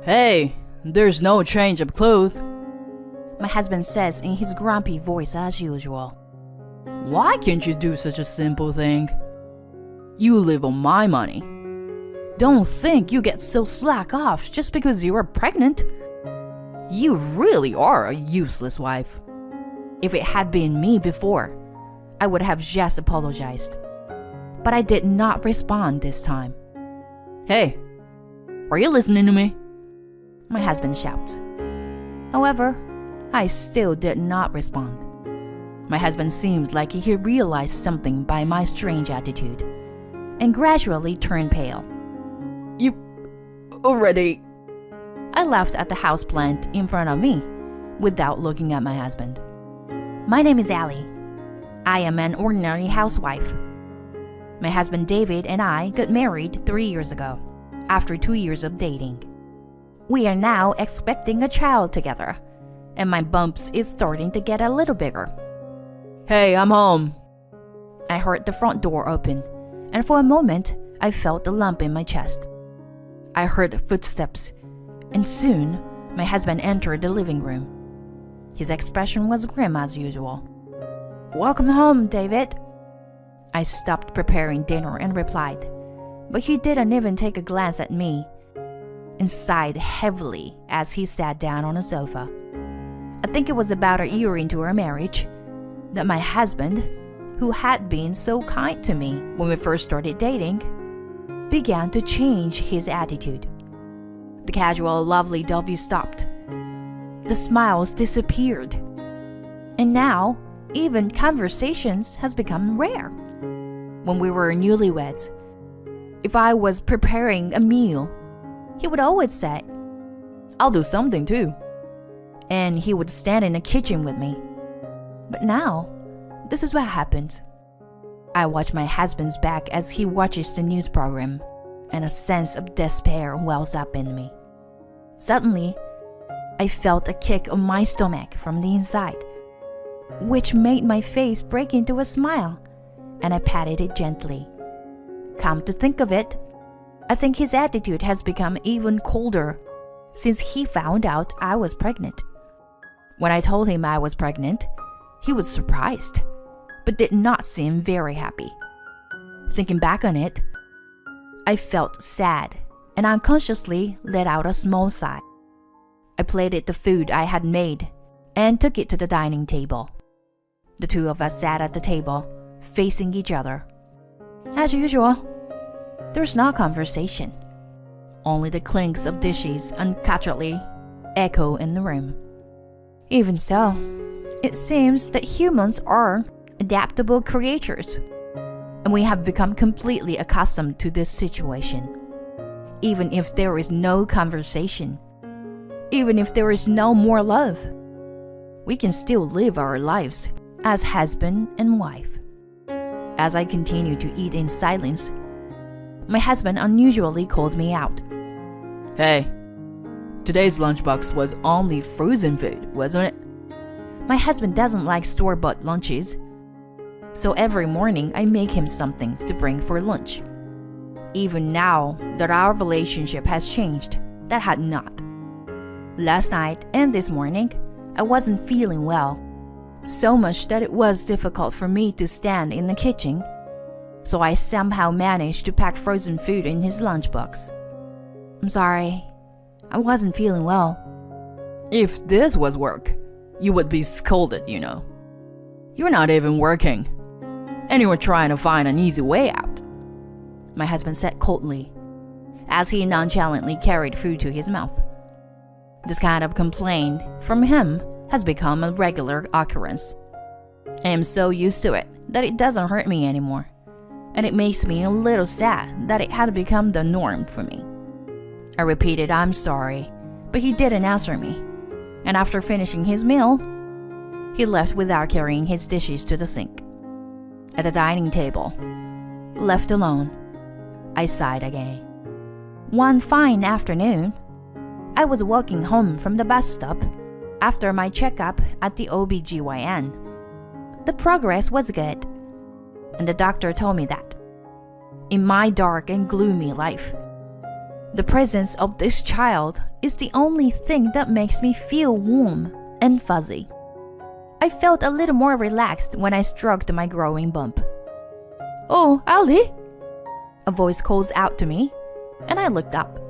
Hey, there's no change of clothes. My husband says in his grumpy voice as usual. Why can't you do such a simple thing? You live on my money. Don't think you get so slack off just because you are pregnant. You really are a useless wife. If it had been me before, I would have just apologized. But I did not respond this time. Hey, are you listening to me? My husband shouts. However, I still did not respond. My husband seemed like he realized something by my strange attitude, and gradually turned pale. You already... I laughed at the houseplant in front of me, without looking at my husband. My name is Allie. I am an ordinary housewife. My husband David and I got married 3 years ago, after 2 years of dating. We are now expecting a child together, and my bumps is starting to get a little bigger. Hey, I'm home. I heard the front door open, and for a moment, I felt a lump in my chest. I heard footsteps, and soon, my husband entered the living room. His expression was grim as usual. Welcome home, David. I stopped preparing dinner and replied, but he didn't even take a glance at me, and sighed heavily as he sat down on a sofa. I think it was about a year into our marriage that my husband, who had been so kind to me when we first started dating, began to change his attitude. The casual, lovely dovey stopped. The smiles disappeared. And now, even conversations has become rare. When we were newlyweds, if I was preparing a meal, he would always say, "I'll do something too." And he would stand in the kitchen with me. But now, this is what happens. I watch my husband's back as he watches the news program, and a sense of despair wells up in me. Suddenly, I felt a kick on my stomach from the inside, which made my face break into a smile, and I patted it gently. Come to think of it, I think his attitude has become even colder since he found out I was pregnant. When I told him I was pregnant, he was surprised, but did not seem very happy. Thinking back on it, I felt sad and unconsciously let out a small sigh. I plated the food I had made and took it to the dining table. The two of us sat at the table, facing each other. As usual, there's no conversation. Only the clinks of dishes uncutterly echo in the room. Even so, it seems that humans are adaptable creatures, and we have become completely accustomed to this situation. Even if there is no conversation, even if there is no more love, we can still live our lives as husband and wife. As I continued to eat in silence, my husband unusually called me out. Hey, today's lunchbox was only frozen food, wasn't it? My husband doesn't like store-bought lunches, so every morning I make him something to bring for lunch. Even now that our relationship has changed, that had not. Last night and this morning, I wasn't feeling well, so much that it was difficult for me to stand in the kitchen, so I somehow managed to pack frozen food in his lunchbox. I'm sorry, I wasn't feeling well. If this was work, you would be scolded, you know. You're not even working, and you were trying to find an easy way out, my husband said coldly, as he nonchalantly carried food to his mouth. This kind of complaint from him has become a regular occurrence. I am so used to it that it doesn't hurt me anymore, and it makes me a little sad that it had become the norm for me. I repeated I'm sorry, but he didn't answer me, and after finishing his meal, he left without carrying his dishes to the sink. At the dining table, left alone, I sighed again. One fine afternoon, I was walking home from the bus stop after my checkup at the OBGYN. The progress was good, and the doctor told me that, in my dark and gloomy life, The presence of this child is the only thing that makes me feel warm and fuzzy. I felt a little more relaxed when I stroked my growing bump. "Oh, Ali!" A voice calls out to me, and I looked up.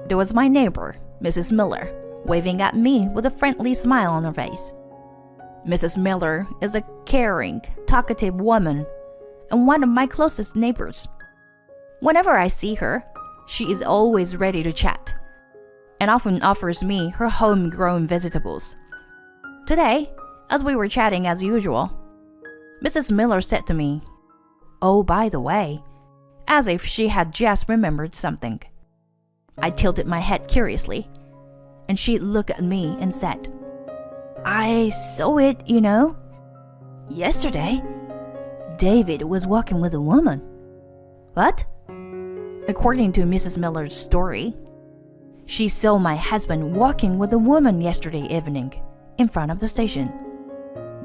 There was my neighbor, Mrs. Miller, waving at me with a friendly smile on her face. Mrs. Miller is a caring, talkative woman and one of my closest neighbors. Whenever I see her, she is always ready to chat and often offers me her homegrown vegetables. Today, as we were chatting as usual, Mrs. Miller said to me, "Oh, by the way," as if she had just remembered something. I tilted my head curiously, and she looked at me and said, "I saw it, you know. Yesterday, David was walking with a woman." "What?" According to Mrs. Miller's story, she saw my husband walking with a woman yesterday evening in front of the station.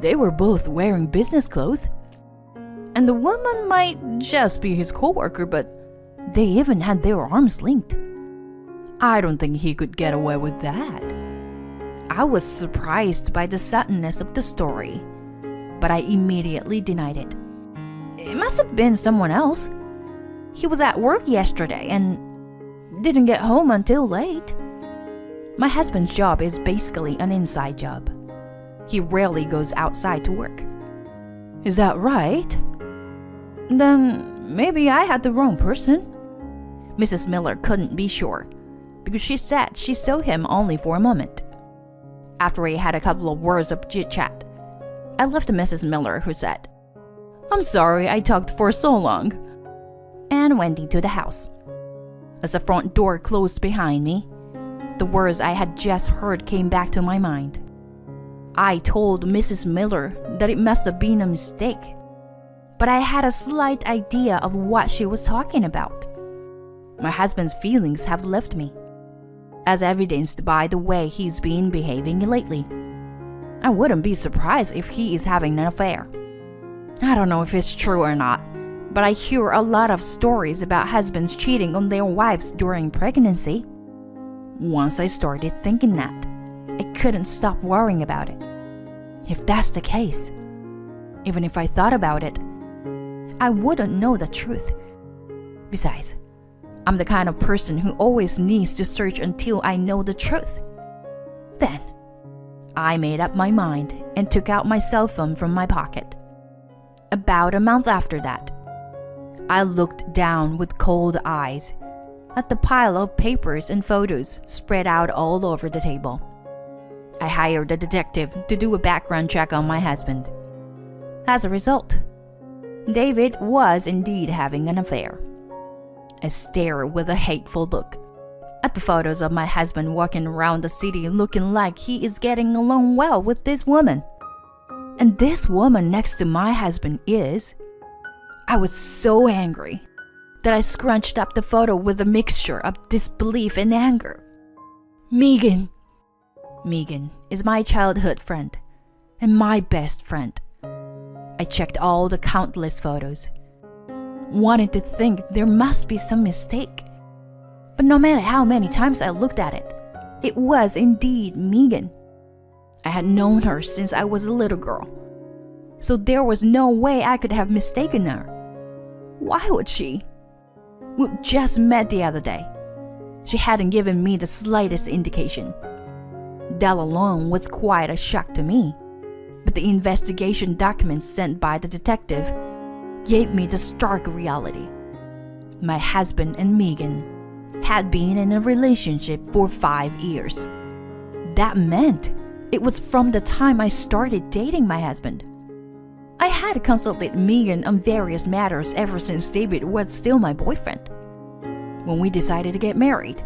"They were both wearing business clothes. And the woman might just be his co-worker, but they even had their arms linked. I don't think he could get away with that." I was surprised by the suddenness of the story, but I immediately denied it. It must have been someone else. He was at work yesterday and didn't get home until late. My husband's job is basically an inside job. He rarely goes outside to work. "Is that right?" Then maybe I had the wrong person. Mrs. Miller couldn't be sure, because she said she saw him only for a moment. After we had a couple of words of chit-chat, I left Mrs. Miller, who said, "I'm sorry I talked for so long," and went into the house. As the front door closed behind me, the words I had just heard came back to my mind. I told Mrs. Miller that it must have been a mistake, but I had a slight idea of what she was talking about. My husband's feelings have left me, as evidenced by the way he's been behaving lately. I wouldn't be surprised if he is having an affair. I don't know if it's true or not, but I hear a lot of stories about husbands cheating on their wives during pregnancy. Once I started thinking that, I couldn't stop worrying about it. If that's the case, even if I thought about it, I wouldn't know the truth. Besides, I'm the kind of person who always needs to search until I know the truth. Then, I made up my mind and took out my cell phone from my pocket. About a month after that, I looked down with cold eyes at the pile of papers and photos spread out all over the table. I hired a detective to do a background check on my husband. As a result, David was indeed having an affair. I stared with a hateful look at the photos of my husband walking around the city looking like he is getting along well with this woman. And this woman next to my husband is... I was so angry that I scrunched up the photo with a mixture of disbelief and anger. Megan is my childhood friend and my best friend. I checked all the countless photos, wanted to think there must be some mistake. But no matter how many times I looked at it, it was indeed Megan. I had known her since I was a little girl, so there was no way I could have mistaken her. Why would she? We just met the other day. She hadn't given me the slightest indication. That alone was quite a shock to me, but the investigation documents sent by the detective gave me the stark reality. My husband and Megan had been in a relationship for 5 years. That meant it was from the time I started dating my husband. I had consulted Megan on various matters ever since David was still my boyfriend. When we decided to get married,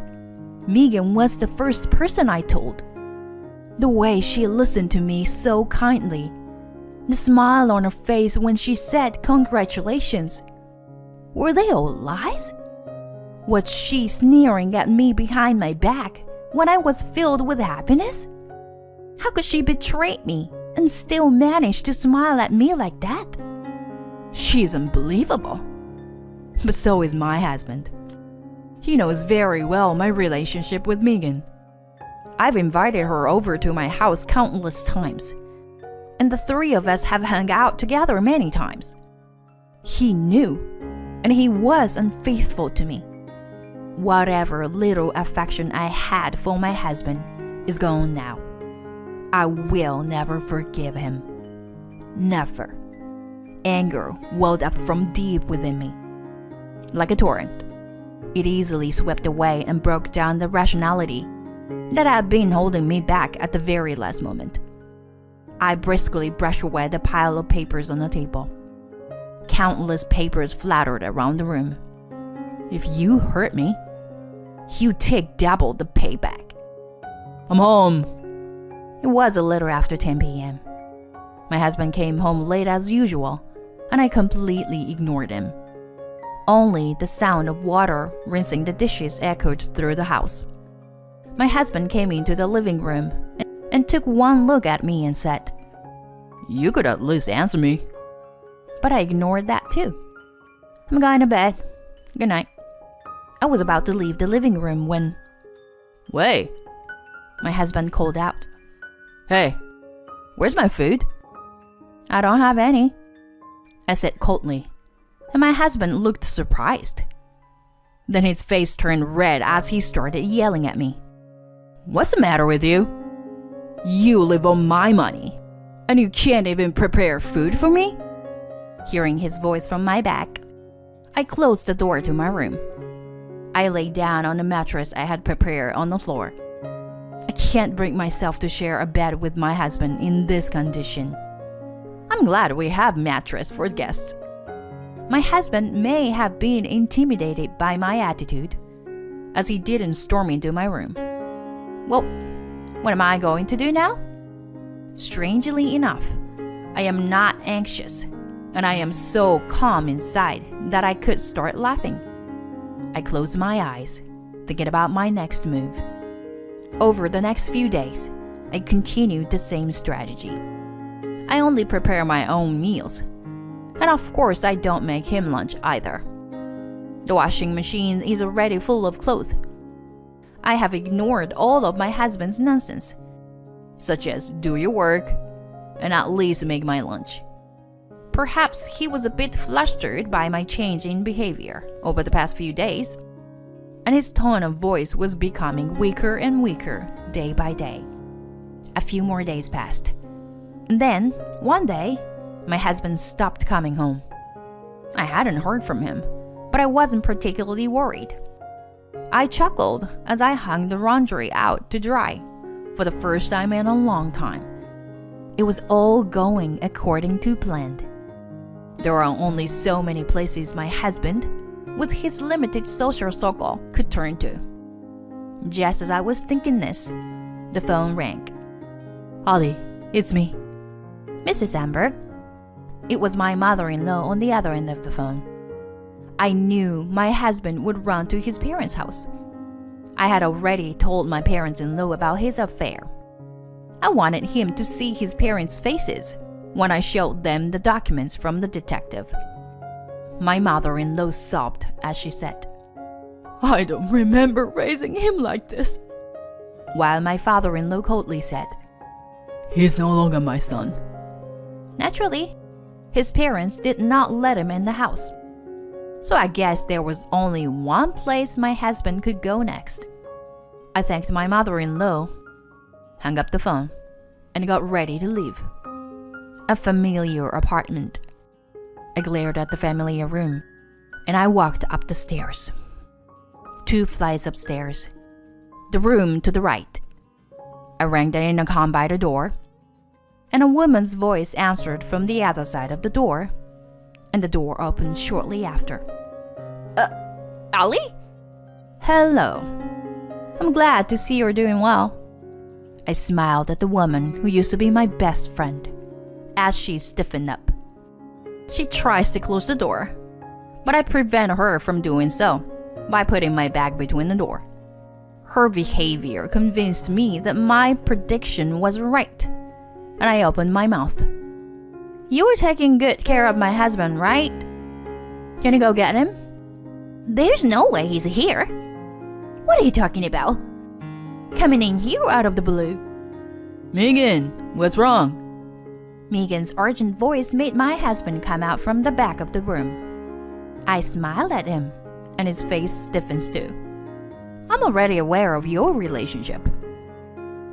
Megan was the first person I told. The way she listened to me so kindly, the smile on her face when she said congratulations. Were they all lies? Was she sneering at me behind my back when I was filled with happiness? How could she betray me and still manage to smile at me like that? She's unbelievable. But so is my husband. He knows very well my relationship with Megan. I've invited her over to my house countless times, and the three of us have hung out together many times. He knew, and he was unfaithful to me. Whatever little affection I had for my husband is gone now. I will never forgive him. Never. Anger welled up from deep within me. Like a torrent, it easily swept away and broke down the rationality that had been holding me back at the very last moment. I briskly brushed away the pile of papers on the table. Countless papers fluttered around the room. If you hurt me, you take double the payback. I'm home. It was a little after 10 p.m. My husband came home late as usual, and I completely ignored him. Only the sound of water rinsing the dishes echoed through the house. My husband came into the living room and took one look at me and said, "You could at least answer me." But I ignored that too. "I'm going to bed. Good night." I was about to leave the living room when... "Wait," my husband called out. "Hey, where's my food?" "I don't have any," I said coldly, and my husband looked surprised. Then his face turned red as he started yelling at me. "What's the matter with you? You live on my money, and you can't even prepare food for me?" Hearing his voice from my back, I closed the door to my room. I lay down on the mattress I had prepared on the floor. I can't bring myself to share a bed with my husband in this condition. I'm glad we have mattress for guests. My husband may have been intimidated by my attitude, as he didn't storm into my room. Well, what am I going to do now? Strangely enough, I am not anxious, and I am so calm inside that I could start laughing. I closed my eyes, thinking about my next move. Over the next few days, I continued the same strategy. I only prepare my own meals, and of course I don't make him lunch either. The washing machine is already full of clothes. I have ignored all of my husband's nonsense, such as do your work and at least make my lunch. Perhaps he was a bit flustered by my change in behavior over the past few days, and his tone of voice was becoming weaker and weaker day by day. A few more days passed. And then, one day, my husband stopped coming home. I hadn't heard from him, but I wasn't particularly worried. I chuckled as I hung the laundry out to dry for the first time in a long time. It was all going according to plan. There are only so many places my husband, with his limited social circle, could turn to. Just as I was thinking this, the phone rang. "Holly, it's me." "Mrs. Amber?" It was my mother-in-law on the other end of the phone. I knew my husband would run to his parents' house. I had already told my parents-in-law about his affair. I wanted him to see his parents' faces when I showed them the documents from the detective. My mother-in-law sobbed as she said, "I don't remember raising him like this," while my father-in-law coldly said, "He's no longer my son." Naturally, his parents did not let him in the house. So I guess there was only one place my husband could go next. I thanked my mother-in-law, hung up the phone, and got ready to leave. A familiar apartment. I glared at the familiar room, and I walked up the stairs. 2 flights upstairs. The room to the right. I rang the intercom by the door, and a woman's voice answered from the other side of the door, and the door opened shortly after. "Ali?" "Hello. I'm glad to see you're doing well." I smiled at the woman who used to be my best friend as she stiffened up. She tries to close the door, but I prevent her from doing so by putting my bag between the door. Her behavior convinced me that my prediction was right, and I opened my mouth. "You were taking good care of my husband, right? Can you go get him?" "There's no way he's here," What are you talking about? Coming in here out of the blue. Megan, what's wrong? Megan's urgent voice made my husband come out from the back of the room. I smiled at him, and his face stiffens too. I'm already aware of your relationship.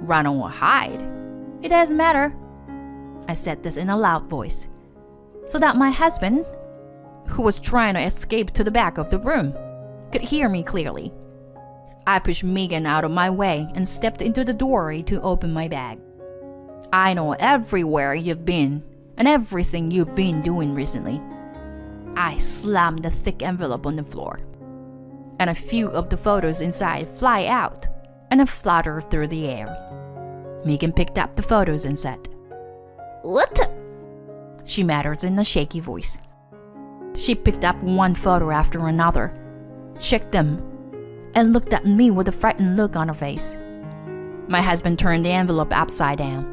Run or hide, it doesn't matter. I said this in a loud voice, so that my husband, who was trying to escape to the back of the room, could hear me clearly. I pushed Megan out of my way and stepped into the doorway to open my bag. I know everywhere you've been and everything you've been doing recently. I slammed the thick envelope on the floor, and a few of the photos inside fly out and flutter through the air. Megan picked up the photos and said, "What?" she muttered in a shaky voice. She picked up one photo after another, checked them, and looked at me with a frightened look on her face. My husband turned the envelope upside down.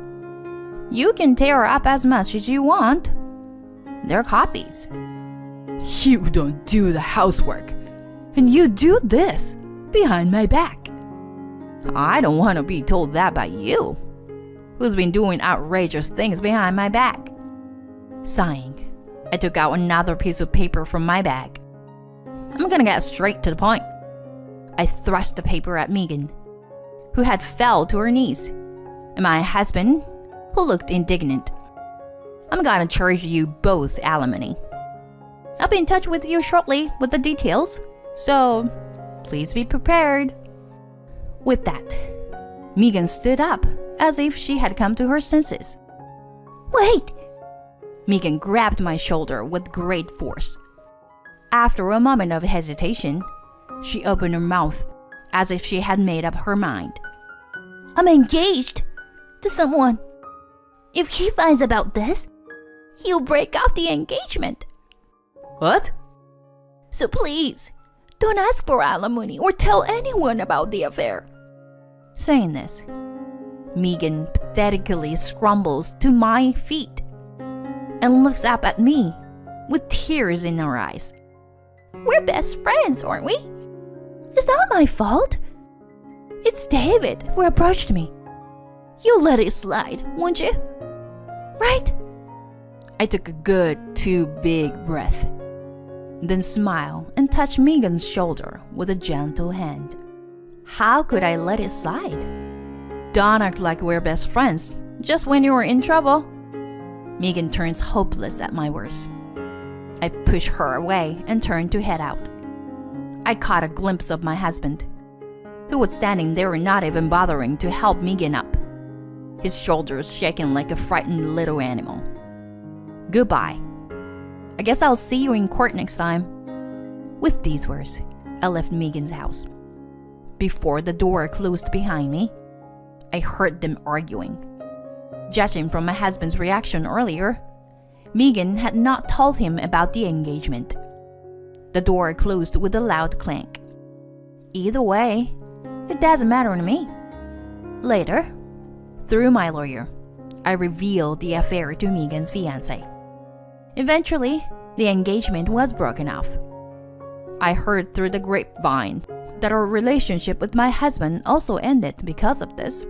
"You can tear up as much as you want. They're copies." You don't do the housework, and you do this behind my back. I don't want to be told that by you, who's been doing outrageous things behind my back. Sighing, I took out another piece of paper from my bag. I'm gonna get straight to the point. I thrust the paper at Megan, who had fell to her knees, and my husband, who looked indignant. I'm gonna charge you both alimony. I'll be in touch with you shortly with the details, so please be prepared. With that, Megan stood up as if she had come to her senses. Wait! Megan grabbed my shoulder with great force. After a moment of hesitation, she opened her mouth as if she had made up her mind. I'm engaged to someone. If he finds about this, he'll break off the engagement. What? So please, don't ask for alimony or tell anyone about the affair. Saying this, Megan pathetically scrambles to my feet and looks up at me with tears in her eyes. We're best friends, aren't we? It's not my fault. It's David who approached me. You'll let it slide, won't you? Right? I took a good 2 big breaths, then smiled and touched Megan's shoulder with a gentle hand. How could I let it slide? Don't act like we're best friends just when you're in trouble. Megan turns hopeless at my words. I push her away and turn to head out. I caught a glimpse of my husband, who was standing there and not even bothering to help Megan up, his shoulders shaking like a frightened little animal. Goodbye. I guess I'll see you in court next time. With these words, I left Megan's house. Before the door closed behind me, I heard them arguing. Judging from my husband's reaction earlier, Megan had not told him about the engagement. The door closed with a loud clank. Either way, it doesn't matter to me. Later, through my lawyer, I revealed the affair to Megan's fiancé. Eventually, the engagement was broken off. I heard through the grapevine that our relationship with my husband also ended because of this,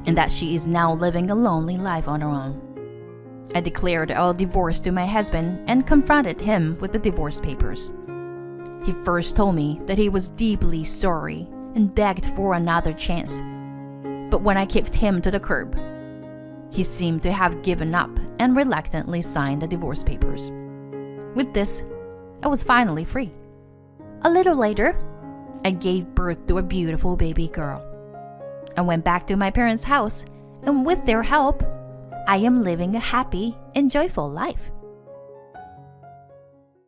and that she is now living a lonely life on her own. I declared our divorce to my husband and confronted him with the divorce papers. He first told me that he was deeply sorry and begged for another chance. But when I kicked him to the curb, he seemed to have given up and reluctantly signed the divorce papers. With this, I was finally free. A little later, I gave birth to a beautiful baby girl. I went back to my parents' house, and with their help, I am living a happy and joyful life.